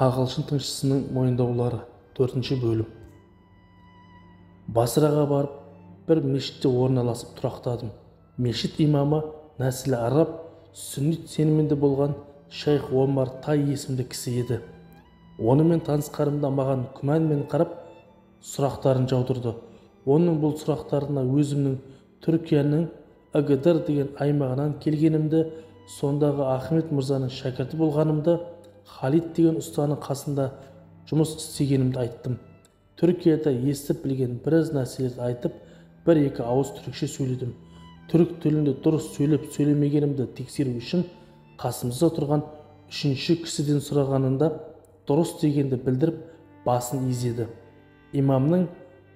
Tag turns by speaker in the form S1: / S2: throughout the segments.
S1: Ағылшын тыңшысының мойындаулары 4 бөлім. Басраға барып, бір мешітте орналасып тұрақтадым. Мешіт имамы нәсілі араб, сүннит сенімінде болған шайх Омар Тай есімді кісі еді. Онымен танысқарымда маған күмәнмен қарап, сұрақтарын жаудырды. Оның бұл сұрақтарына өзімнің Түркияның Агадыр деген аймағынан келгенімді, сондағы Ахмет мырзаның шәкірті болғанымды, Халид деген ұстаның қасында жұмыс істегенімді айттым. Түркияда естіп білген біраз нәрселерді айтып, бір-екі ауыз түрікше сөйледім. Түрік тілінде дұрыс сөйлеп-сөйлемегенімді тексеру үшін қасымызда тұрған үшінші кісіден сұрағанында дұрыс дегенді білдіріп, басын изеді. Имамның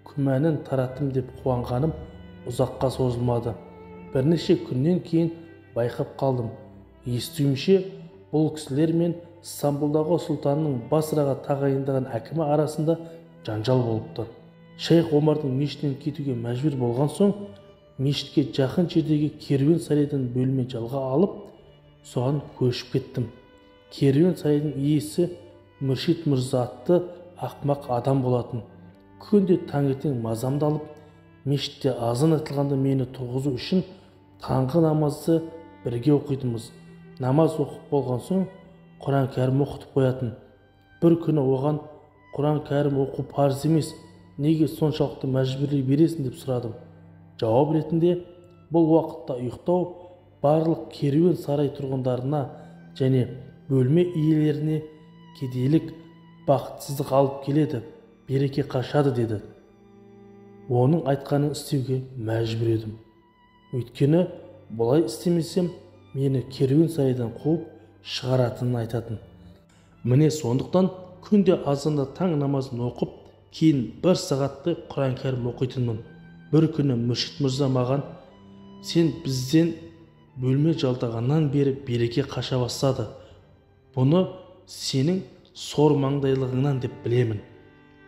S1: күмәнін тараттым деп қуанғаным ұзаққа созылмады. Бірнеше күннен кейін байқап қалдым. Естуімше, бұл кісілер мен Стамбулдағы сұлтанның Басраға тағайындаған әкімі арасында жанжал болыпты. Шайх Омардың мешітінен кетуге мәжбүр болған соң, мешітке жақын жердегі керуен сарайдан бөлме жалға алып, соған көшіп кеттім. Керуен сарайдың иесі Мүршит мырза атты ақмақ адам болатын. Күнде таңертең мазамды алып, мешітте азан айтылғанда мені тұрғызу үшін таңғы намазды бірге оқитынбыз. Намаз оқып болған соң Құран кәрім оқытып қоятын. Бір күні оған Құран кәрім оқу парыз емес, неге соншалықты мәжбүрлей бересің деп сұрадым. Жауап ретінде, бұл уақытта ұйықтау барлық керуен сарай тұрғындарына және бөлме иелеріне кедейлік, бақытсыздық алып келеді, береке қашады деді. Оның айтқанын істеуге мәжбүр едім. Өйткені бұлай істемесем, мені керуен сарайдан қуып шығаратынын айтатын. Міне сондықтан күнде азанда таң намазын оқып, кейін 1 сағатты Құран кәрім оқитынмын. Бір күні Мүршит мырза маған: "Сен бізден бөлме жалдағаннан бері береке қаша бастады. Бұны сенің сор маңдайлығыңнан деп білемін.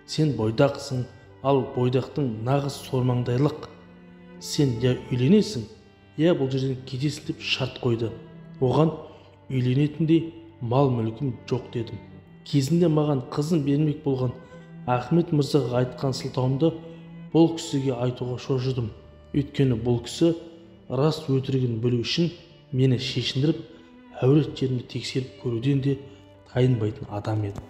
S1: Сен бойдақсың, ал бойдақтың нағыз сормаңдайлық. Сен я үйленесің, я бұл жерден кетесің" деп шарт қойды. Оған үйленетіндей мал-мүлкім жоқ дедім. Кезінде маған қызын бермек болған Ахмет мырзаға айтқан сылтауымды бұл кісіге айтуға шошыдым. Өйткені бұл кісі рас өтірігін білу үшін мені шешіндіріп, әурет жерімді тексеріп көруден де тайынбайтын адам еді.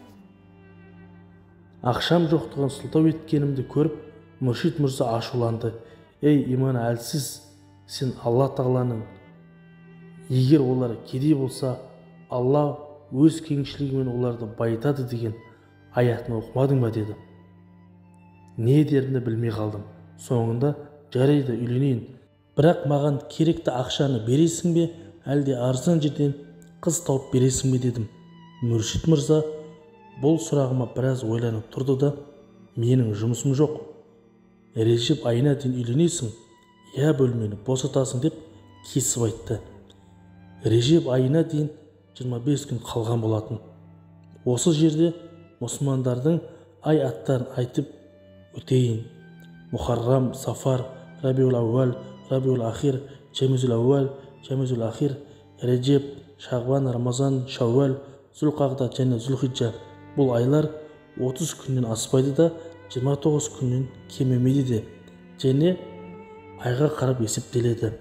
S1: Ақшам жоқтығын сылтау еткенімді көріп, Мүршит мырза ашуланды. "Ей иманы әлсіз, сен Алла тағаланың, егер олар кедей болса, Алла өз кеңшілігімен оларды байытады деген аятын оқымадың ба?" деді. Не дерімді білмей қалдым. Соңында "Жарайды, үйленейін. Бірақ маған керекті ақшаны бересің бе, әлде арзан жерден қыз тауып бересің бе?" дедім. Мүршит мырза бұл сұрағыма біраз ойланып тұрды да: "Менің жұмысым жоқ. Режеп айына дейін үйленесің, я бөлмені босатасың" деп кесіп айтты. Режеп айына дейін 25 күн қалған болатын. Осы жерде мұсылмандардың ай аттарын айтып өтейін. Мухаррам, Сафар, Рабиул Ауал, Рабиул Ахир, Жамизул Ауал, Жамизул Ахир, Режеп, Шағбан, Рамазан, Шауал, Зүлқағда және Зүлхиджа. Бұл айлар 30 күннен аспайды да 29 күннен кемемейді де, және айға қарап есептеледі.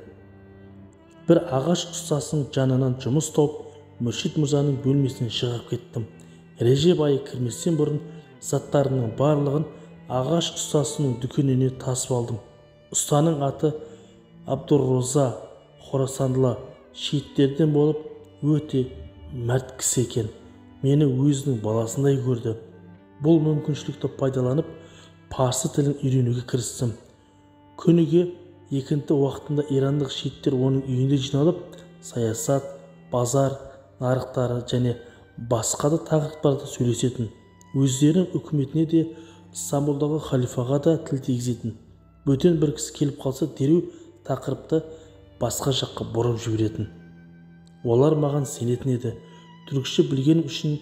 S1: Бір ағаш ұстасының жанынан жұмыс тауып, Мүршит мырзаның бөлмесінен шығып кеттім. Режеп айы кірместен бұрын заттарының барлығын ағаш ұстасының дүкеніне тасып алдым. Ұстаның аты Абдурроза, Хорасанлы, шииттерден болып өте мәрт кісі екен. Мені өзінің баласындай көрді. Бұл мүмкіншілікті пайдаланып, парсы тілін үйренуге кірістім. Күніге екінті уақытында ирандық шииттер оның үйінде жиналып, саясат, базар, нарықтары және басқа да тақырыптарда сөйлесетін. Өздерінің үкіметіне де, Стамбулдағы халифаға да тіл тигізетін. Бөтен бір кісі келіп қалса, дереу тақырыпты басқа жаққа бұрып жіберетін. Олар маған сенетін еді. Түрікше білгенім үшін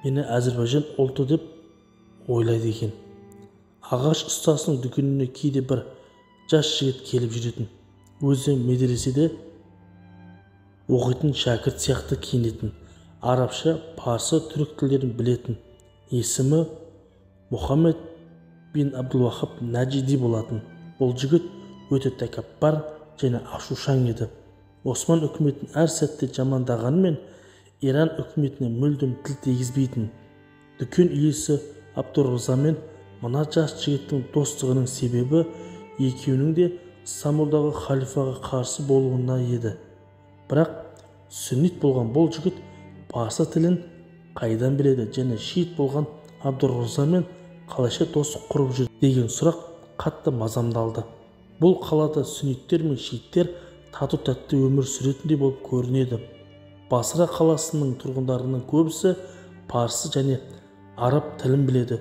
S1: мені Әзірбайжан ұлты деп ойлайды екен. Ағаш ұстасының дүкеніне кейде бір жас жігіт келіп жүретін. Өзі медреседе оқитын шәкірт сияқты киінетін. Арабша, парсы, түрік тілдерін білетін. Есімі Мұхаммед бин Абдул-Вахаб Наджиди болатын. Бұл жігіт өте тәкаппар және ашушаң еді. Осман үкіметін әр сәтте жамандағанымен Иран үкіметіне мүлдем тіл тигізбейтін. Дүкен иесі Абдур-Разамен мына жас жігіттің достығының себебі екеуінің де Стамбулдағы халифаға қарсы болуына еді. Бірақ сүннит болған бұл жігіт парсы тілін қайдан біледі және шиит болған Абдур-Разамен қалайша достық құрып жүр деген сұрақ қатты мазамдалды. Бұл қалада сүнниттер мен шииттер тату-тәтті өмір сүретіндей болып көрінеді. Басра қаласының тұрғындарының көбісі парсы және араб тілін біледі.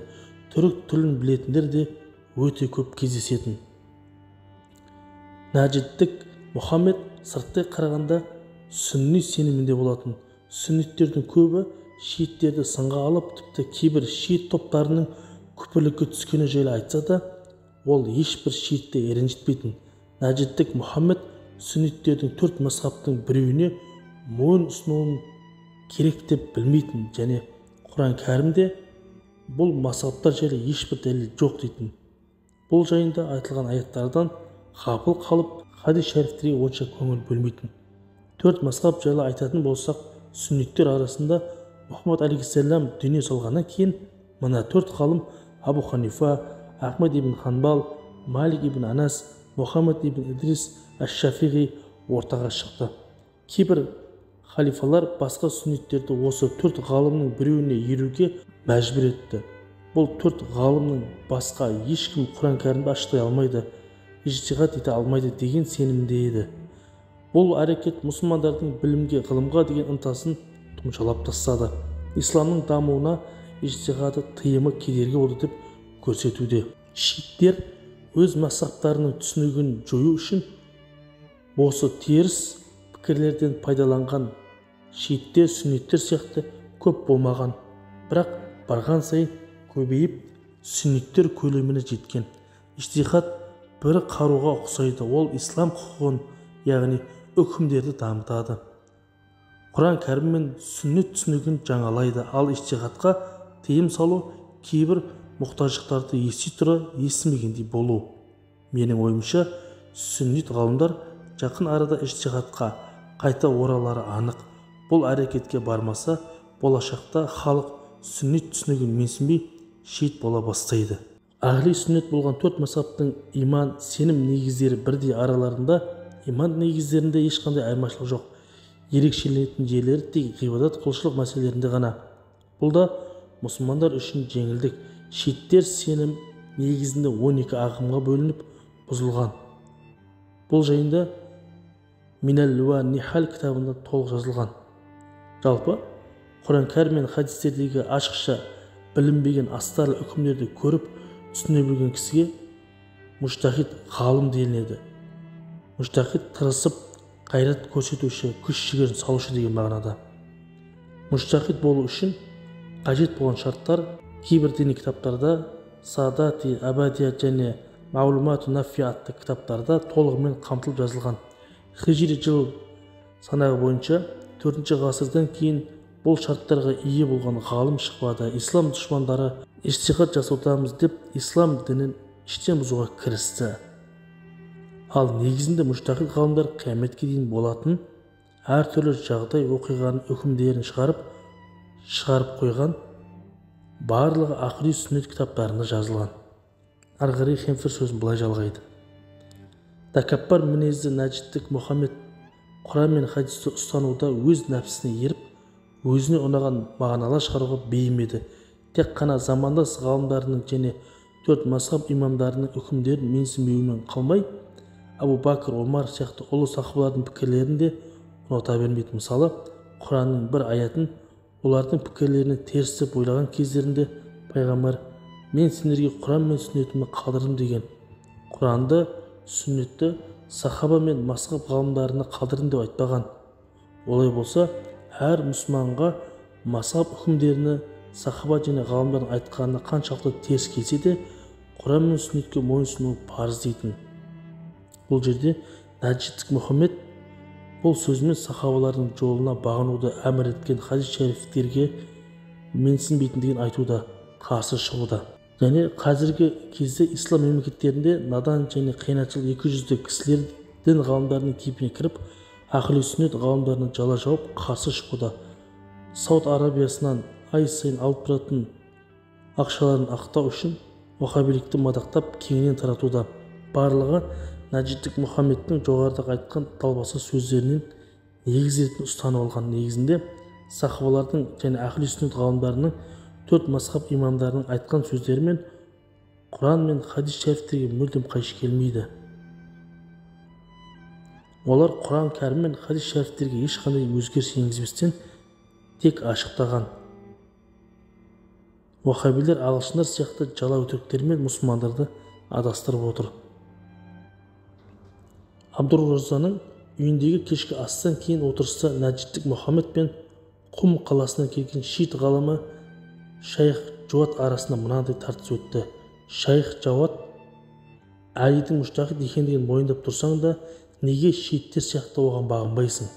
S1: Түрік тілін білетіндер де өте көп кездесетін. Наджидтік Мұхаммед сырттай қарағанда сүнни сенімінде болатын. Сүнниттердің көбі шииттерді сынға алып, тіпті кейбір шиит топтарының күпірлікке түскені жайлы айтса да, ол ешбір шиитті ренжітпейтін. Наджидтік Мұхаммед сүнниттердің 4 мазхабтың біреуіне мойын ұсынуын керек деп білмейтін және Құран кәрімде бұл мазхабтар жайлы ешбір дәлел жоқ дейтін. Бұл жайында айтылған аяттардан ғафыл қалып, хадис шәрифтерге онша көңіл бөлмейтін. 4 мазхаб жайлы айтатын болсақ, сүнниттер арасында Мұхаммед алейхиссалам дүние салғаннан кейін мына 4 ғалым Абу Ханифа, Ахмад ибн Ханбал, Малик ибн Анас, Мұхаммед ибн Идрис аш-Шафиғи ортаға шықты. Кейбір халифалар басқа сүнниттерді осы 4 ғалымның біреуіне еруге мәжбүр етті. Бұл 4 ғалымның басқа ешкім Құран кәрімді аштай алмайды, ижтиһад ете алмайды деген сенімде еді. Бұл әрекет мұсылмандардың білімге, ғылымға деген ынтасын тұмшалап тастады. Исламның дамуына ижтиһады тыйымы кедергі болды деп көрсетуде. Шииттер өз мазхабтарының түсінігін жою үшін осы теріс пікірлерден пайдаланған. Шииттер сүнниттер сияқты көп болмаған, бірақ барған сайын көбейіп сүнниттер көлеміне жеткен. Ижтиһад бір қаруға ұқсайды, ол ислам құқығын, яғни үкімдерді дамытады. Құран кәрім мен сүннет түсінігін жаңалайды, ал ижтиһадқа тыйым салу кейбір мұқтаждықтарды ести тұра естімегендей болу. Менің ойымша, сүннит ғалымдар жақын арада ижтиһадқа қайта оралары анық. Бұл әрекетке бармаса, болашақта халық сүннит түсінігін менсінбей шиит бола бастайды. Ахли сүннет болған 4 мазхабтың иман, сенім негіздері бірдей араларында. Иман негіздерінде ешқандай айырмашылық жоқ. Ерекшеленетін жерлері тек ғибадат құлшылық мәселелерінде ғана. Бұл да мұсылмандар үшін жеңілдік. Шииттер сенім негізінде 12 ағымға бөлініп бұзылған. Бұл жайында Минал ва Нихал кітабында толық жазылған. Жалпы, Құран кәрім мен хадистердегі ашықша білінбеген астарлы үкімдерді көріп түсіне білген кісіге мужтахид ғалым делінеді. Мужтахид тырысып, қайрат көрсетуші, күш-жігерін салушы деген мағынада. Мужтахид болу үшін қажет болған шарттар кейбір діни кітаптарда, Саадати, Абадия және Маулумату Нафи атты кітаптарда толығымен қамтылып жазылған. Хижри жыл санағы бойынша 4 ғасырдан кейін бұл шарттарға ие болған ғалым шықпады. Ислам дұшмандары ижтиһад жасаудамыз деп ислам дінін іштен бұзуға кірісті. Ал негізінде мужтахид ғалымдар қияметке дейін болатын әртүрлі жағдай оқиғаның үкімдерін шығарып қойған, барлығы ақиди сүннет кітаптарында жазылған. Ары қарай Хемфер сөзін былай жалғайды. Тәкаппар мінезді Наджидтік Мұхаммед Құран мен хадисті ұстануда өз нәпсісіне еріп, өзіне ұнаған мағыналар шығаруға бейім еді. Тек қана замандас ғалымдарының және 4 мазхаб имамдарының үкімдерін менсінбеуімен қалмай, Абу Бакр, Омар сияқты ұлы сахабалардың пікірлерін де ұната бермейді. Мысалы, Құранның бір аятын олардың пікірлеріне теріс деп ойлаған кездерінде пайғамбар «Мен сендерге Құран мен сүннетімді қалдырдым» деген. Құранды, сүннетті сахаба мен мазхаб ғалымдарына қалдырдым деп айтпаған. Олай болса, әр мұсылманға мазхаб үкімдеріне сахаба және ғалымдардың айтқанына қаншалықты теріс келсе де, Құран мен сүннетке мойынсыну парыз дейтін. Бұл жерде Наджидтік Мұхаммед бұл сөзімен сахабалардың жолына бағынуды әмір еткен хадис шәрифтерге менсінбейтіндігін айтуда. қарсы шығуда. Және қазіргі кезде ислам мемлекеттерінде надан және қиянатшыл 200 кісілер дін ғалымдарының кейпіне кіріп, ақыл сүннет ғалымдарына жала жауып қарсы шығуда. Сауд Арабиясынан ай сайын алып тұратын ақшаларын ақтау үшін уахабилікті мадақтап кеңінен таратуда. Барлығы Нәжиттік Мұхаммедтің жоғарыда айтқан далбаса сөздерінен негіз ретінде ұстанып алған. Негізінде сахабалардың және ахли сүннет ғалымдарының 4 мазхаб имамдарының айтқан сөздері мен Құран мен хадис шәрифтерге мүлдем қайшы келмейді. Олар Құран кәрім мен хадис шәрифтерге ешқандай өзгеріс енгізбестен тек ашықтаған. Уахабилер ағылшындар сияқты жала өтіріктер мен мұсылмандарды адастырып отыр. Абдур-Разаның үйіндегі кешкі астан кейін отырыста Нәжиттік Мұхаммед пен Құм қаласынан келген шиит ғалымы Шайх Жауат арасында мынандай тартыс өтті. Шайх Жауат, Әлидің мұжтахид екендігін мойындап тұрсаң да, неге шииттер сияқты оған бағынбайсың?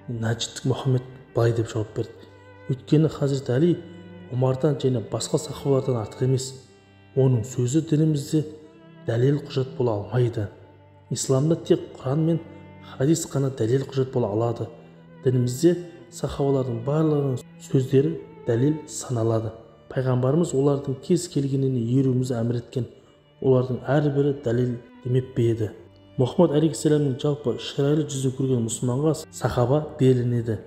S1: Нәжиттік Мұхаммед былай деп жауап берді. Өйткені Хазірет Әли Омардан және басқа сахабалардан артық емес. Оның сөзі дінімізде дәлел құжат бола алмайды. Исламда тек Құран мен хадис қана дәлел құжат бола алады. Дінімізде сахабалардың барлығының сөздері дәлел саналады. Пайғамбарымыз олардың кез келгеніне еруімізді әмір еткен. Олардың әрбірі дәлел демеп пе еді. Мұхаммад алейхиссаламның жалпы шырайлы жүзі көрген мұсылманға сахаба делінеді.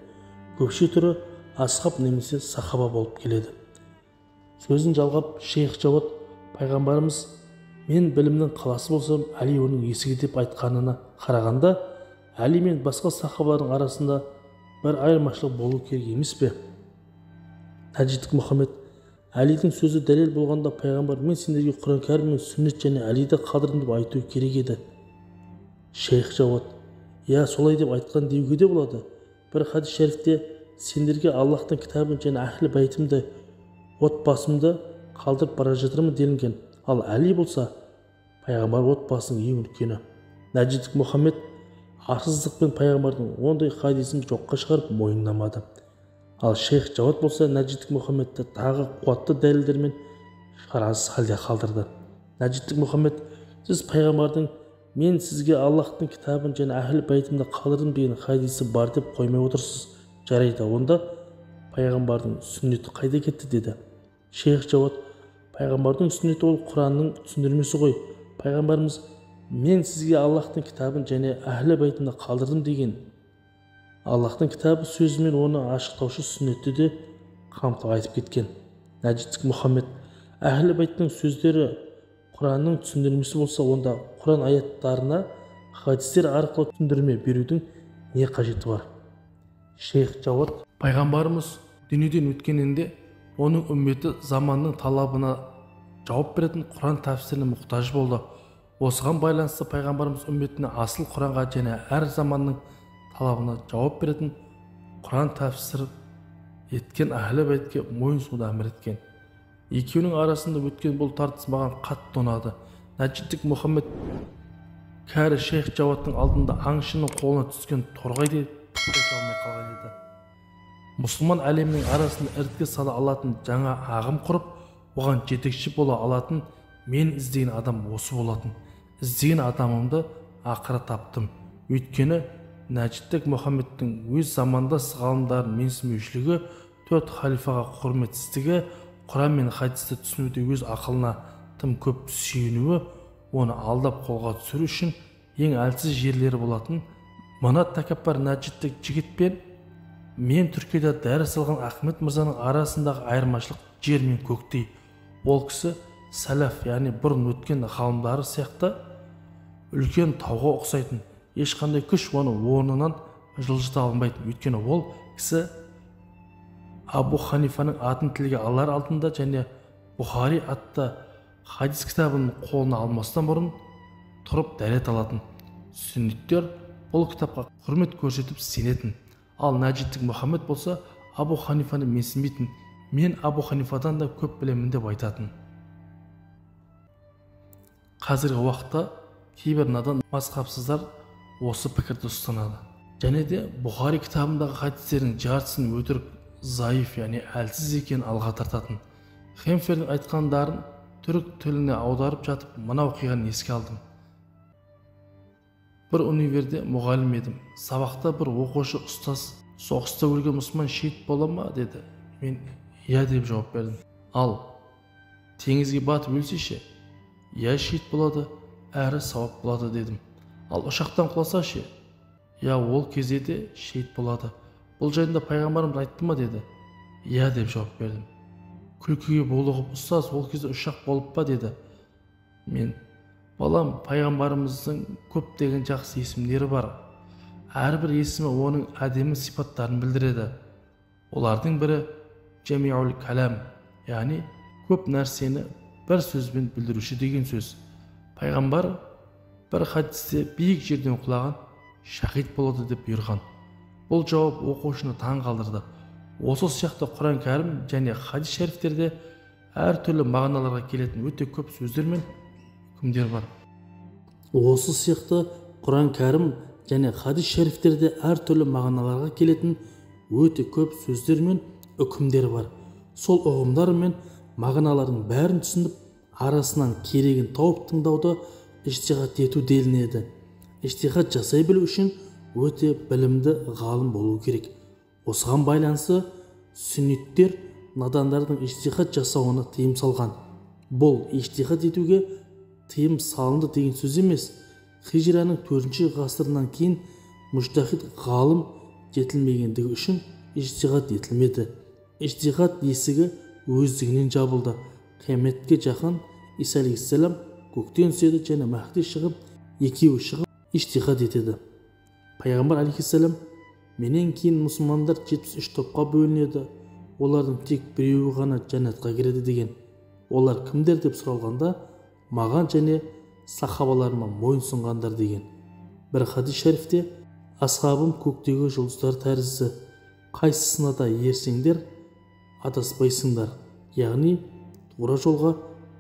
S1: Көпше түрі асхаб немесе сахаба болып келеді. Сөзін жалғап Шейх Жауат, пайғамбарымыз мен білімнің қаласы болсам, Әли оның есігі деп айтқанына қарағанда, Әли мен басқа сахабалардың арасында бір айырмашылық болу керек емес пе? Нәжиттік Мұхаммед, Әлидің сөзі дәлел болғанда пайғамбар мен сендерге Құран кәрім мен сүннет және Әлиді қадірін деп айту керек еді. Шейх Жауат, я солай деп айтқан деуге де болады. Бір хадис шәрифте сендерге Аллахтың кітабын және әхлі бәйтімді отбасымды қалдырып бара жатырмын делінген. Ал Әли болса, пайғамбар отбасының ең үлкені. Нәжиттік Мұхаммед арсыздықпен пайғамбардың ондай хадисін жоққа шығарып мойындамады. Ал Шейх Жауат болса, Нәжиттік Мұхаммедті тағы қуатты дәлелдермен шарасыз халде қалдырды. Нәжиттік Мұхаммед, сіз пайғамбардың мен сізге Аллахтың кітабын және әхлі бәйтімді қалдырдым деген хадисі бар деп қоймай отырсыз. Жарайды, онда пайғамбардың сүннеті қайда кетті деді. Шейх Жауат, пайғамбардың сүннеті ол Құранның түсіндірмесі ғой. Пайғамбарымыз мен сізге Аллахтың кітабын және әхлі бәйтімді қалдырдым деген. Аллахтың кітабы сөзімен оны ашықтаушы сүннетті де қамтып айтып кеткен. Нәжиттік Мұхаммед, әхлі бәйттің сөздері Құранның түсіндірмесі болса, онда Құран аяттарына хадистер арқылы түсіндірме берудің не қажеті бар? Шейх Жауат, пайғамбарымыз дүниеден өткенінде оның үмметі заманның талабына жауап беретін Құран тәфсіріне мұқтаж болды. Осыған байланысты пайғамбарымыз үмметіне асыл Құранға және әр заманның талабына жауап беретін Құран тәфсір еткен әхлі бәйтке мойынсұнуды әмір еткен. Екеуінің арасында өткен бұл тартыс маған қатты ұнады. Нәжиттік Мұхаммед кәрі Шейх Жауаттың алдында аңшының қолына түскен торғайдай тоқтай алмай қалған еді. Мұсылман әлемінің арасында іріткі сала алатын жаңа ағым құрып, оған жетекші бола алатын мен іздеген адам осы болатын. Іздеген адамымды ақыры таптым. Өйткені Нәжиттік Мұхаммедтің өз замандас ғалымдарын менсінбеушілігі, 4 халифаға құрметсіздігі, Құран мен хадисті түсінуде өз ақылына тым көп сүйенуі, оны алдап қолға түсіру үшін ең әлсіз жерлері болатын. Мына тәкаппар Нәжиттік жігіт пен мен Түркияда дәріс алған Ахмет мырзаның арасындағы айырмашылық жер мен көктей. Ол кісі сәләф, яғни бұрын өткен ғалымдары сияқты үлкен тауға ұқсайтын. Ешқандай күш оны орнынан жылжыта алмайтын. Өйткені ол кісі Абу Ханифаның атын тілге алар алдында және Бұхари атты хадис кітабын қолына алмастан бұрын тұрып дәрет алатын. Сүнниттер бұл кітапқа құрмет көрсетіп сенетін. Ал Нәжиттік Мұхаммед болса, Абу Ханифаны менсінбейтін. Мен Абу Ханифадан да көп білемін деп айтатын. Қазіргі уақытта кейбір надан мазхабсыздар осы пікірді ұстанады. Және де Бұхари кітабындағы хадистердің жартысын өтірік, зайыф, яғни әлсіз екенін алға тартатын. Хемфердің айтқандарын түрік тіліне аударып жатып мына оқиғаны еске алдым. Бір универде мұғалім едім. Сабақта бір оқушы ұстаз соғыста өлген мұсылман шейіт бола ма деді. Мен иә деп жауап бердім. Ал теңізге батып өлсе ше? Иә, шейіт болады, әрі сауап болады дедім. Ал ұшақтан құласа ше? Я, ол кезде де шейіт болады. Бұл жайында пайғамбарымыз айтты ма деді. Иә деп жауап бердім. Күлкіге булығып, ұстаз, ол кезде ұшақ болып па деді. Мен, балам, пайғамбарымыздың көптеген жақсы есімдері бар. Әрбір есімі оның әдемі сипаттарын білдіреді. Олардың бірі Жамиул калам, яғни көп нәрсені бір сөзбен білдіруші деген сөз. Пайғамбар бір хадисте биік жерден құлаған шахид болады деп бұйырған. Бұл жауап оқушыны таң қалдырды. Осы сияқты Құран кәрім және хадис шәрифтерде әртүрлі мағыналарға келетін өте көп сөздер мен үкімдер бар. Осы сияқты Құран кәрім және хадис шәрифтерде әртүрлі мағыналарға келетін өте көп сөздер мен үкімдер бар. Сол ұғымдар мен мағыналардың бәрін түсініп, арасынан керегін тауып тыңдауды іжтиһат ету делінеді. Іжтиһат жасай білу үшін өте білімді ғалым болу керек. Осыған байланысты сүнниттер надандардың іжтиһат жасауына тыйым салған. Бұл іжтиһат етуге тыйым салынды деген сөз емес. Хижраның 4-ші ғасырынан кейін мүжтахид ғалым жетілмегендігі үшін іжтиһат етілмеді. Іжтиһат есігі өздігінен жабылды. Қияметке жақын Иса алейхиссалам көктен түседі және Махди шығып, екеуі шығып іжтиһат етеді. Пайғамбар алейхиссалам, менен кейін мұсылмандар 73 топқа бөлінеді, олардың тек біреуі ғана жәннатқа кіреді деген. Олар кімдер деп сұралғанда, маған және сахабаларыма мойынсұнғандар деген. Бір хадис шәрифте, асхабым көктегі жұлдыздар тәрізді, қайсысына да ерсеңдер адаспайсыңдар, яғни тура жолға,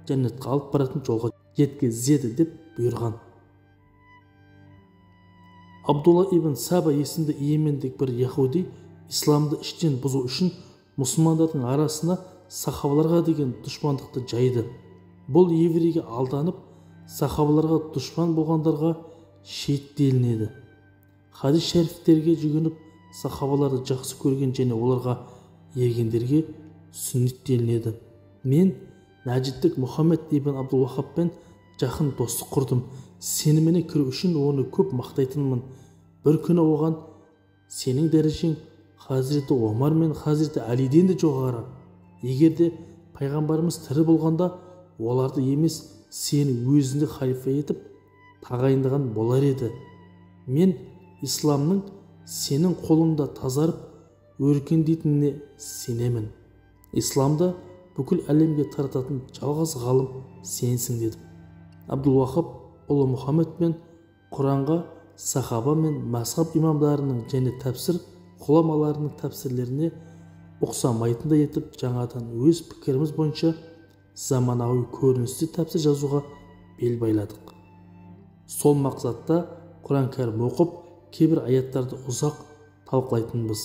S1: жәннатқа алып баратын жолға жеткізеді деп бұйырған. Абдулла ибн Саба есімді иемендік бір яхуди исламды іштен бұзу үшін мұсылмандардың арасына сахабаларға деген дұшпандықты жайды. Бұл еврейге алданып, сахабаларға дұшпан болғандарға шейіт делінеді. Хадис шәрифтерге жүгініп, сахабаларды жақсы көрген және оларға ергендерге сүннит делінеді. Мен Нәжиттік Мұхаммед ибн Абдул-Вахабпен жақын достық құрдым. Сеніміне кіру үшін оны көп мақтайтынмын. Бір күні оған, сенің дәрежең Хазіреті Омар мен Хазіреті Әлиден де жоғары. Егер де пайғамбарымыз тірі болғанда, оларды емес, сені өзінде халифа етіп тағайындаған болар еді. Мен исламның сенің қолыңда тазарып өркендейтініне сенемін. Исламда бүкіл әлемге тарататын жалғыз ғалым сенсің дедім. Абдул-Вахаб ұлы Мұхаммед мен Құранға сахаба мен мазхаб имамдарының және тәпсір ғұламаларының тәпсірлеріне ұқсамайтындай етіп жаңадан өз пікіріміз бойынша заманауи көріністі тәпсір жазуға бел байладық. Сол мақсатта Құран кәрім оқып, кейбір аяттарды ұзақ талқылайтынбыз.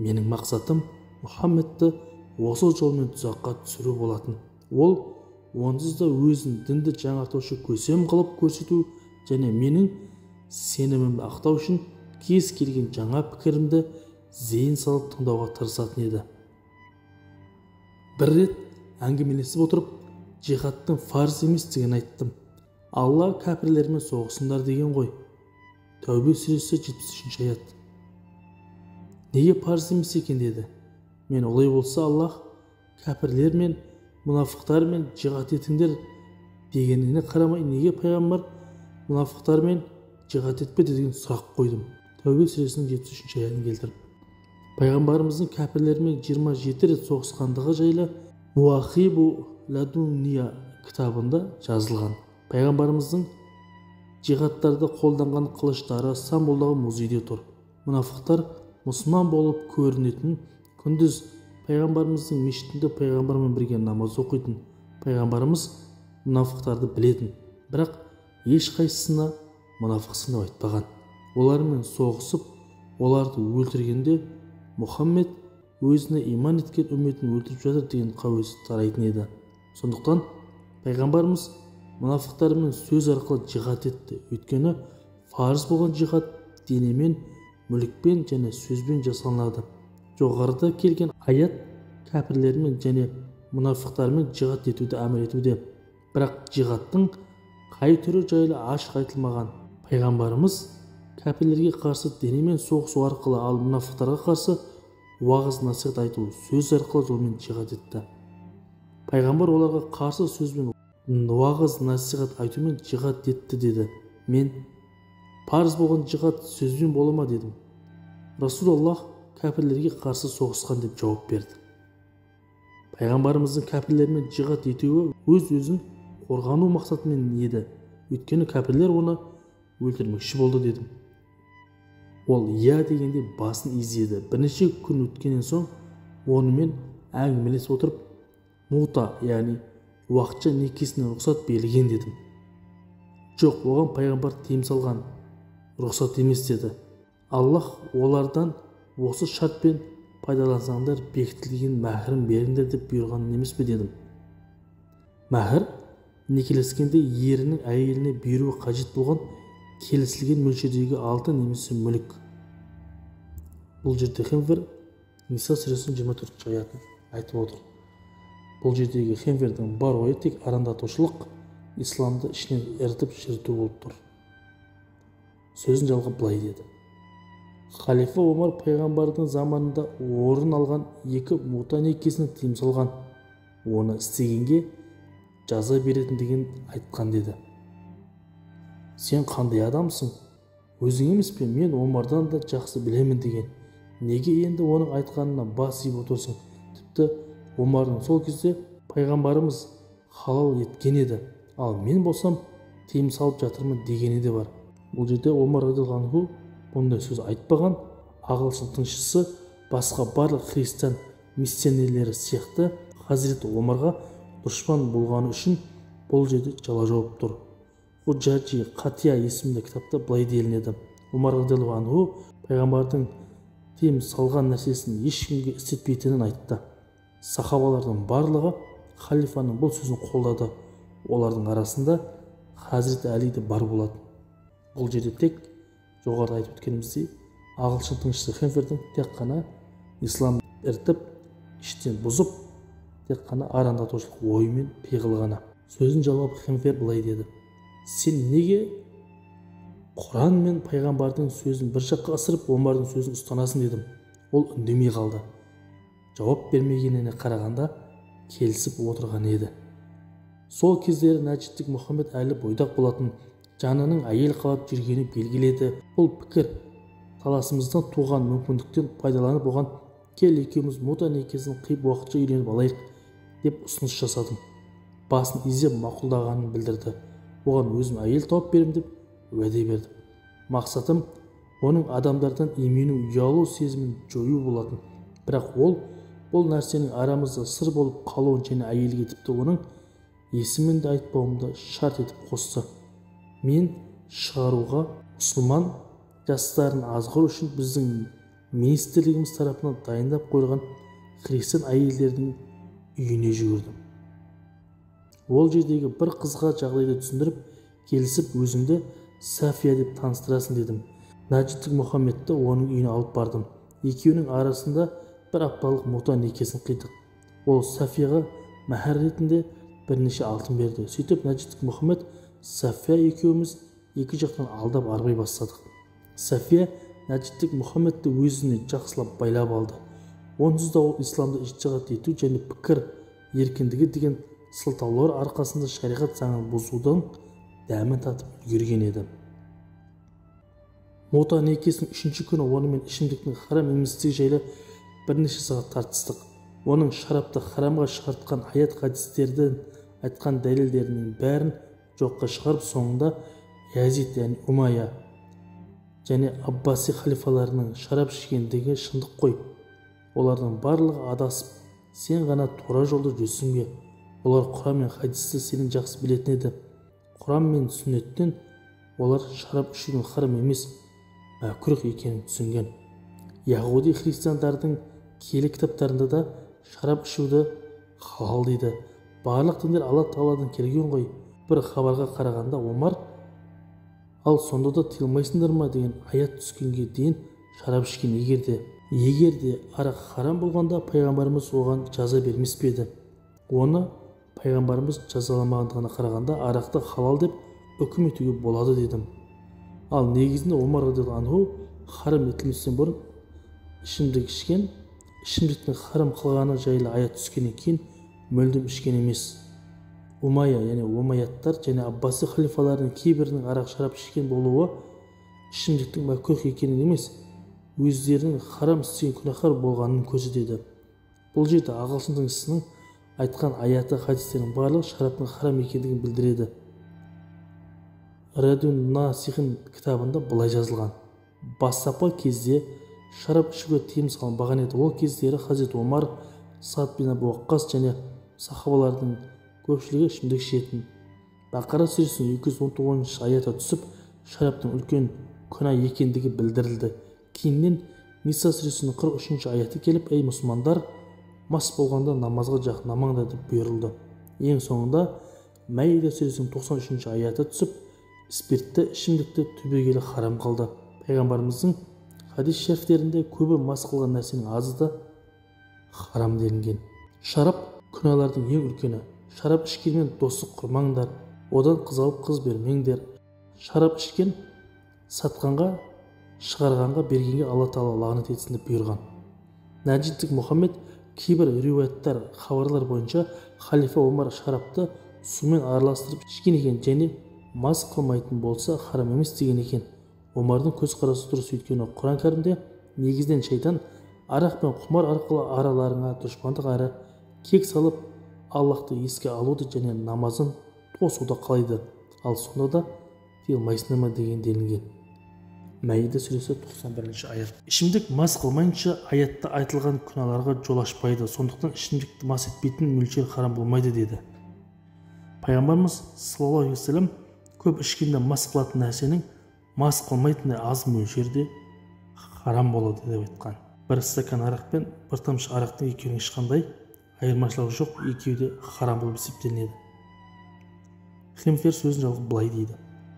S1: Менің мақсатым Мұхаммедті осы жолмен тұзаққа түсіру болатын. Ол онсыз да өзін дінді жаңартушы көсем қылып көрсету және менің сенімімді ақтау үшін кез келген жаңа пікірімді зейін салып тыңдауға тырысатын еді. Бір рет әңгімелесіп отырып, жихадтың фарз еместігін айттым. Алла кәпірлермен соғысыңдар деген ғой. Тәубе сүресі 73 аят. Неге парыз емес екен деді. Мен, олай болса Аллах кәпірлер мен мұнафықтар мен жихад етіңдер дегеніне қарамай, неге пайғамбар мұнафықтар мен жихад етпе деген сұрақ қойдым. Тәубе сүресінің 73 аятын келтіріп. Пайғамбарымыздың кәпірлермен 27 рет соғысқандығы жайлы Муахибу Ладунния кітабында жазылған. Пайғамбарымыздың жихадтарда қолданған қылыштары Стамбулдағы музейде тұр. Мұнафықтар мұсылман болып көрінетін, күндіз пайғамбарымыздың мешітінде пайғамбармен бірге намаз оқитын. Пайғамбарымыз мұнафықтарды білетін, бірақ ешқайсысына мұнафықсың деп айтпаған. Олармен соғысып, оларды өлтіргенде Мұхаммед өзіне иман еткен үмметін өлтіріп жатыр деген қауесет тарайтын еді. Сондықтан пайғамбарымыз мұнафықтармен сөз арқылы жихад етті. Өйткені фарыз болған жихад денемен, мүлікпен және сөзбен жасалынады. Жоғарыда келген аят кәпірлермен және мұнафықтармен жихад етуді әмір етуде. Бірақ жихадтың қай түрі жайлы ашық айтылмаған. Пайғамбарымыз кәпірлерге қарсы денемен соғысу арқылы, ал мұнафықтарға қарсы уағыз насихат айту, сөз арқылы жолмен жихад етті. Пайғамбар оларға қарсы сөзбен уағыз насихат айтумен жихад етті деді. Мен парыз болған жихад сөзбен бола ма дедім. Расулаллах кәпірлерге қарсы соғысқан деп жауап берді. Пайғамбарымыздың кәпірлермен жихад етуі өз-өзін қорғану мақсатымен еді. Өйткені кәпірлер оны өлтірмекші болды дедім. Ол иә дегенде басын изеді. Бірнеше күн өткеннен соң онымен әңгімелесіп отырып, мута, яғни уақытша некесіне рұқсат берілген дедім. Жоқ, оған пайғамбар тыйым салған, рұқсат емес деді. Аллах олардан осы шартпен пайдалансаңдар бекітілген мәһрін беріңдер деп бұйырған емес пе дедім. Мәһр некелескенде ерінің әйеліне беруі қажет болған келісілген мөлшердегі алтын немесе мүлік. Бұл жерде Хенвер Ниса сүресінің 24 аятын айтып отыр. Бұл жердегі Хенвердің бар ойы тек арандатушылық, исламды ішінен ірітіп шіріту болып тұр. Сөзін жалғап былай деді. Халифа Омар пайғамбардың заманында орын алған екі мута некесіне тыйым салған, оны істегенге жаза беретіндігін айтқан деді. Сен қандай адамсың? Өзің емес пе? Мен Омардан да жақсы білемін деген. Неге енді оның айтқанына бас иіп отырсың? Тіпті Омардың сол кезде пайғамбарымыз халал еткен еді, ал мен болсам тыйым салып жатырмын дегені де бар. Бұл жерде Омар радиаллаху анху бұндай сөз айтпаған. Ағылшын тыңшысы басқа барлық христиан миссионерлері сияқты Хазіреті Омарға дұшпан болғаны үшін бұл жерде жала жауып тұр. Худжаджи Қатия есімді кітапта былай делінеді. Омар радиаллаху анху пайғамбардың тыйым салған нәрсесін ешкімге істетпейтінін айтты. Сахабалардың барлығы халифаның бұл сөзін қолдады. Олардың арасында Хазіреті Әли де бар болатын. Бұл жерде тек жоғарыда айтып өткеніміздей ағылшын тыңшысы Хенвердің тек қана ислам іртіп, іштен бұзып, тек қана арандатушылық ойымен пиғыл ғана. Сөзін жалғап Хенвер былай деді. Сен неге Құран мен пайғамбардың сөзін бір жаққа ысырып, Омардың сөзін ұстанасың дедім. Ол үндемей қалды. Жауап бермегеніне қарағанда келісіп отырған еді. Сол кездері Нәжиттік Мұхаммед әлі бойдақ болатын, жанының әйел қалап жүргені белгіледі. Бұл пікір таласымыздан туған мүмкіндіктен пайдаланып оған кел екеуміз мута некесін қиып уақытша үйленіп алайық деп ұсыныс жасадым. Басын изеп мақұлдағанын білдірді. Оған өзім әйел тауып берем деп уәде бердім. Мақсатым оның адамдардан имену, ұялу сезімін жою болатын. Бірақ ол бұл нәрсенің арамызда сыр болып қалуын және әйелге тіпті оның есімін де айтпауымды шарт етіп қосты. Мен шығаруға мұсылман жастарын азғыру үшін біздің министрлігіміз тарапынан дайындап қойған христиан әйелдердің үйіне жүгірдім. Ол жердегі бір қызға жағдайды түсіндіріп, келісіп өзіңді Сафия деп таныстырасың дедім. Нәжиттік Мұхаммедті оның үйіне алып бардым. Екеуінің арасында бір апталық мута некесін қидық. Ол Сафияға мәһр ретінде бірнеше алтын берді. Сөйтіп Нәжиттік Мұхаммед Сафия екеуміз екі жақтан алдап арбай бастадық. Сафия Нәжиттік Мұхаммедті өзіне жақсылап байлап алды. Онсыз да ол исламды ижтихад ету және пікір еркіндігі деген сылтаулар арқасында шариғат заңын бұзудан дәмін татып үлгерген еді. Мута некесінің 3-ші күні онымен ішімдіктің харам еместігі жайлы бірнеше сағат тартыстық. Оның шарапты харамға шығартқан аят хадистерден айтқан дәлелдерінің бәрін жоққа шығарып, соңында Язид, яғни Умайя және Аббаси халифаларының шарап ішкендігі шындық қой. Олардың барлығы адасып, сен ғана тура жолды жүрсің бе? Олар Құран мен хадисті сенің жақсы білетін еді. Құран мен сүннеттен олар шарап ішудің харам емес, мәкрух екенін түсінген. Яһуди христиандардың киелі кітаптарында да шарап ішуді халал дейді. Барлық діндер Алла Тағаладан келген ғой. Бір хабарға қарағанда Омар ал сонда да тыйылмайсыңдар ма деген аят түскенге дейін шарап ішкен. Егерде арақ харам болғанда пайғамбарымыз оған жаза бермес пе еді? Оны пайғамбарымыз жазаламағандығына қарағанда арақты халал деп үкім етуге болады дедім. Ал негізінде Омар радиаллаху анху харам етілместен бұрын ішімдік ішкен, ішімдіктің харам қылғаны жайлы аят түскеннен кейін мүлдем ішкен емес. Умайя, яғни омайяттар және Аббаси халифаларының кейбірінің арақ шарап ішкен болуы ішімдіктің мәкрух екенін емес, өздерінің харам істеген күнәһар болғанын көрсетеді. Бұл жерде ағылшын діншісінің айтқан аяты хадистердің барлығы шараптың харам екендігін білдіреді. Радун Насихин кітабында былай жазылған: бастапқы кезде шарап ішуге тыйым салынбаған еді. Ол кездері Хазірет Омар, Саад бин Абу Ваққас және сахабалардың көпшілігі ішімдік ішетін. Бақара сүресінің 219 аяты түсіп, шараптың үлкен күнә екендігі білдірілді. Кейіннен Ниса сүресінің 43 аяты келіп, ей мұсылмандар, мас болғанда намазға жақындамаңдар деп бұйырылды. Ең соңында Мәида сүресінің 93 аяты түсіп, спиртті ішімдікті түбегейлі харам қылды. Пайғамбарымыздың хадис шерифтерінде көбі мас қылған нәрсенің азы да харам делінген. Шарап күнәлардың ең үлкені. Шарап ішкенмен достық құрмаңдар, одан қыз алып қыз бермеңдер. Шарап ішкен сатқанға, шығарғанға, бергенге Алла Тағала лағнет етсін деп бұйырған. Нәжиттік Мұхаммед кейбір риуаяттар, хабарлар бойынша халифа Омар шарапты сумен араластырып ішкен екен және мас қылмайтын болса харам емес деген екен. Омардың көзқарасы дұрыс, өйткені Құран кәрімде негізінен шайтан арақ пен құмар арқылы араларыңа дұшпандық әрі кек салып Аллахты еске алуды және намазын тосуды қалайды. Ал сонда да тыйылмайсыңдар ма деген делінген. Мәида сүресі 91 аят. Ішімдік мас қылмайынша аятта айтылған күнәларға жол ашпайды. Сондықтан ішімдікті мас етпейтін мөлшер харам болмайды деді. Пайғамбарымыз саллаллаху алейхи вассалам көп ішкенде мас қылатын нәрсенің мас қылмайтындай аз мөлшерде харам болады деп айтқан. Бір стакан арақ пен бір тамшы арақтың екеуінің ешқандай айырмашылығы жоқ, екеуі де харам болып есептелінеді. Хемфер сөзін жалғап былай дейді: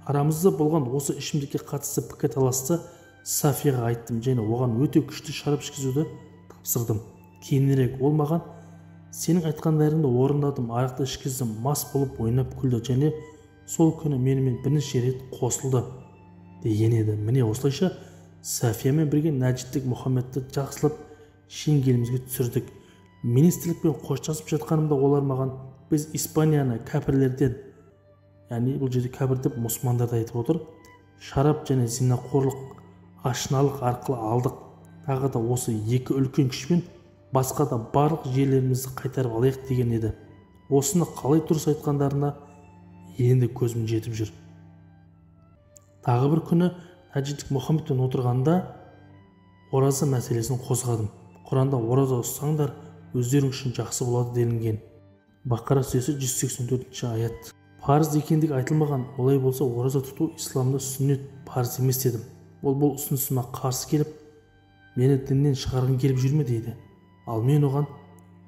S1: арамызда болған осы ішімдікке қатысты пікірталасты Сафияға айттым және оған өте күшті шарап ішкізуді тапсырдым. Кейінірек ол маған: сенің айтқандарыңды орындадым, арақты ішкіздім, мас болып ойнап күлді және сол күні менімен бірнеше рет қосылды деген еді. Міне осылайша Сафиямен бірге Нәжиттік Мұхаммедті жақсылап шеңгелімізге түсірдік. Министрлікпен қоштасып жатқанымда олар маған: біз Испанияны кәпірлерден, яғни бұл жерде кәпір деп мұсылмандарды айтып отыр, шарап және зинақорлық, ашыналық арқылы алдық. Тағы да осы екі үлкен күшпен басқа да барлық жерлерімізді қайтарып алайық деген еді. Осыны қалай дұрыс айтқандарына енді көзім жетіп жүр. Тағы бір күні Нәжиттік Мұхаммедпен отырғанда ораза мәселесін қозғадым. Құранда ораза ұстаңдар, өздерің үшін жақсы болады делінген. Бақара сүресі 184 аят. Парыз екендігі айтылмаған. Олай болса ораза тұту исламда сүннет, парыз емес дедім. Ол бұл ұсынысыма қарсы келіп, мені діннен шығарғың келіп жүрме дейді. Ал мен оған: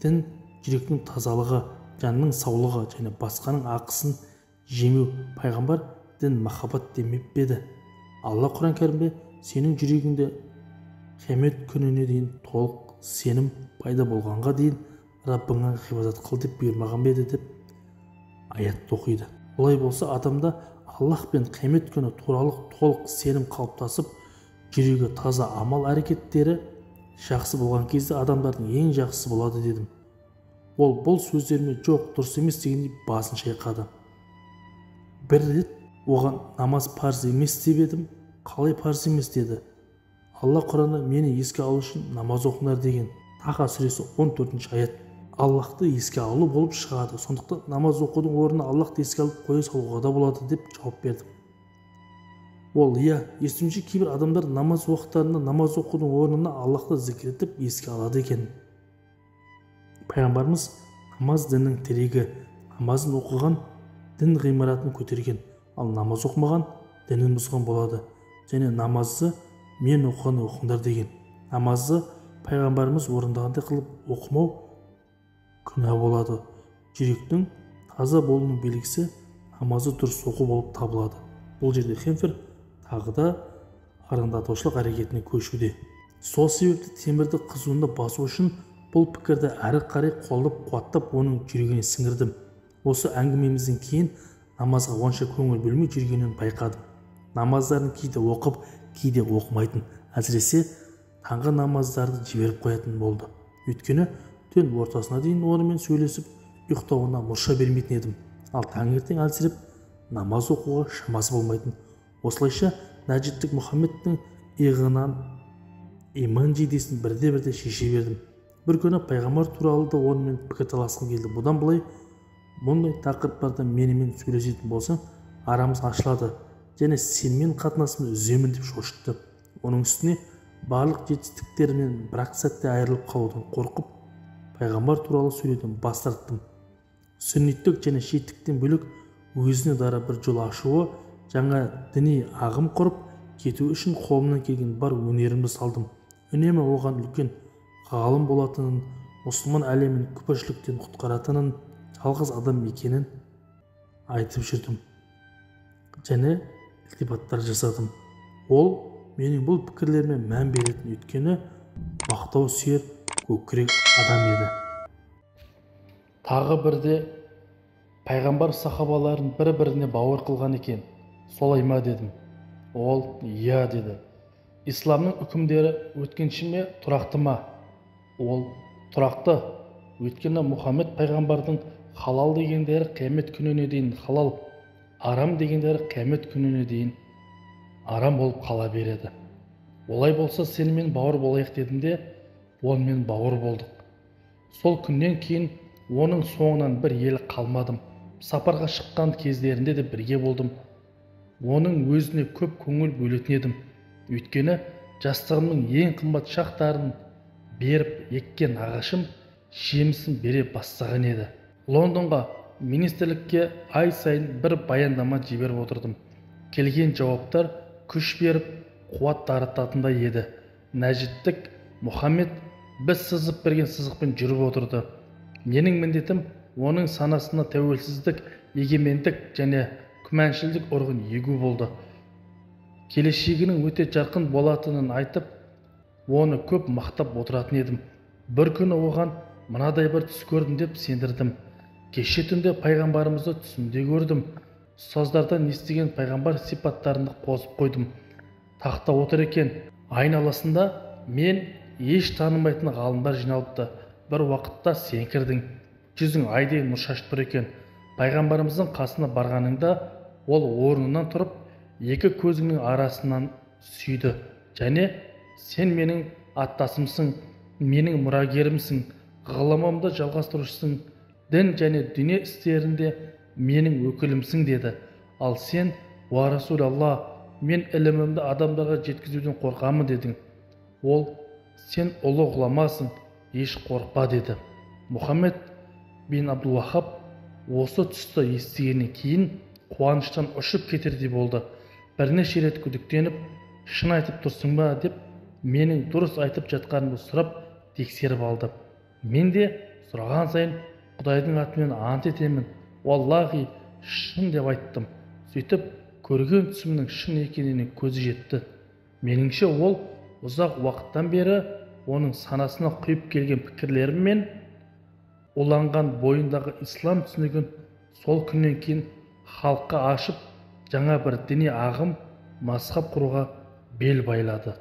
S1: дін жүректің тазалығы, жанның саулығы және басқаның ақысын жемеу. Пайғамбар дін махаббат демеп еді. Алла Құран кәрімде сенің жүрегіңде қиямет күніне дейін толық сенім пайда болғанға дейін Раббыңа ғибадат қыл деп бұйырмаған бе еді деп аятты оқиды. Олай болса адамда Аллах пен қиямет күні туралы толық сенім қалыптасып, жүрегі таза амал әрекеттері жақсы болған кезде адамдардың ең жақсысы болады дедім. Ол бұл сөздеріме жоқ, дұрыс емес дегендей басын шайқады. Бір рет оған намаз парыз емес деп едім. Қалай парыз емес деді. Алла Құранда мені еске алу үшін намаз оқыңдар деген. Таха сүресі 14 аят. Аллахты еске алу болып шығады. Сондықтан намаз оқудың орнына Аллахты еске алып қоя салуға да болады деп жауап бердім. Ол: естуімше кейбір адамдар намаз уақыттарында намаз оқудың орнына Аллахты зікір етіп еске алады екен. Пайғамбарымыз: намаз діннің тірегі, намазын оқыған дін ғимаратын көтерген, ал намаз оқымаған дінін бұзған болады. Және намазды мен оқығанды оқыңдар деген. Намазды пайғамбарымыз орындағандай қылып оқымау күнә болады. Жүректің таза болуының белгісі намазы дұрыс оқу болып табылады. Бұл жерде Хемфер тағы да арандатушылық әрекетіне көшуде. Сол себепті темірді қызуында басу үшін бұл пікірді әрі қарай қолдап қуаттап оның жүрегіне сіңірдім. Осы әңгімемізден кейін намазға онша көңіл бөлмей жүргенін байқадым. Намаздарын кейде оқып, кейде оқымайтын, әсіресе таңғы намаздарды жіберіп қоятын болды. Өйткені түн ортасына дейін онымен сөйлесіп, ұйықтауына мұрша бермейтін едім. Ал таңертең әлсіреп намаз оқуға шамасы болмайтын. Осылайша Нәжиттік Мұхаммедтің иығынан иман жейдесін бірде-бірде шеше бердім. Бір күні пайғамбар туралы да онымен пікірталасқым келді. Бұдан былай мұндай тақырыптарда менімен сөйлесетін болсаң, арамыз ашылады және сенімен қатынасымды үземін деп шошытты. Оның үстіне барлық жетістіктерімнен бір-ақ сәтте айырылып қалудан қорқып, пайғамбар туралы сөйлеуден бас тарттым. Сүнниттік және шииттіктен бөлек өзіне дара бір жол ашуы, жаңа діни ағым құрып кету үшін қолымнан келген бар өнерімді салдым. Үнемі оған үлкен ғалым болатынын, мұсылман әлемін күпіршіліктен құтқаратынын, жалғыз адам екенін айтып жүрдім және ілтипаттар жасадым. Ол менің бұл пікірлеріме мән беретін, өйткені мақтау сүйер көкірек адам еді. Тағы бірде пайғамбар сахабаларын бір-біріне бауыр қылған екен, солай ма дедім. Ол иә деді. Исламның үкімдері өткінші ме, тұрақты ма? Ол тұрақты. Өйткені Мұхаммед пайғамбардың халал дегендері қиямет күніне дейін халал, арам дегендері қиямет күніне дейін арам болып қала береді. Олай болса сенімен бауыр болайық дедім де, онымен бауыр болдық. Сол күннен кейін оның соңынан бір ел қалмадым. Сапарға шыққан кездерінде де бірге болдым. Оның өзіне көп көңіл бөлетін едім. Өйткені жастығымның ең қымбат шақтарын беріп еккен ағашым жемісін бере бастаған еді. Лондонға министрлікке ай сайын бір баяндама жіберіп отырдым. Келген жауаптар күш беріп, қуат дарытатындай еді. Нәжиттік Мұхаммед біз сызып берген сызықпен жүріп отырды. Менің міндетім оның санасына тәуелсіздік, егемендік және күмәншілдік ұрғын егу болды. Келешегінің өте жарқын болатынын айтып, оны көп мақтап отыратын едім. Бір күні оған мынадай бір түс көрдім деп сендірдім. Кеше түнде пайғамбарымызды түсімде көрдім. Ұстаздардан естіген пайғамбар сипаттарында қосып қойдым. Тақта отыр екен. Айналасында мен еш танымайтын ғалымдар жиналыпты. Бір уақытта сен кірдің. Жүзің айдай нұр шашып тұр екен. Пайғамбарымыздың қасына барғаныңда ол орнынан тұрып, екі көзіңнің арасынан сүйді және сен менің аттасымсың, менің мұрагерімсің, ғылымымды жалғастырушысың, дін және дүние істерінде менің өкілімсің деді. Ал сен, уа Расулалла, мен ілімімді адамдарға жеткізуден қорқамын дедің. Ол, сен ұлы ғұламасың, еш қорықпа деді. Мұхаммед бин Абдул-Вахаб осы тұсты естігеннен кейін қуаныштан ұшып кетердей болды. Бірнеше рет күдіктеніп, шын айтып тұрсың ба деп, менің дұрыс айтып жатқанымды сұрап, тексеріп алды. Мен де сұраған сайын Құдайдың атымен ант етемін, уаллахи, шын деп айттым. Сөйтіп, көрген түсімнің шын екеніне көзі жетті. Меніңше ол ұзақ уақыттан бері оның санасына құйып келген пікірлері мен уланған бойындағы ислам түсінігін сол күннен кейін халыққа ашып, жаңа бір діни ағым, мазхаб құруға бел байлады.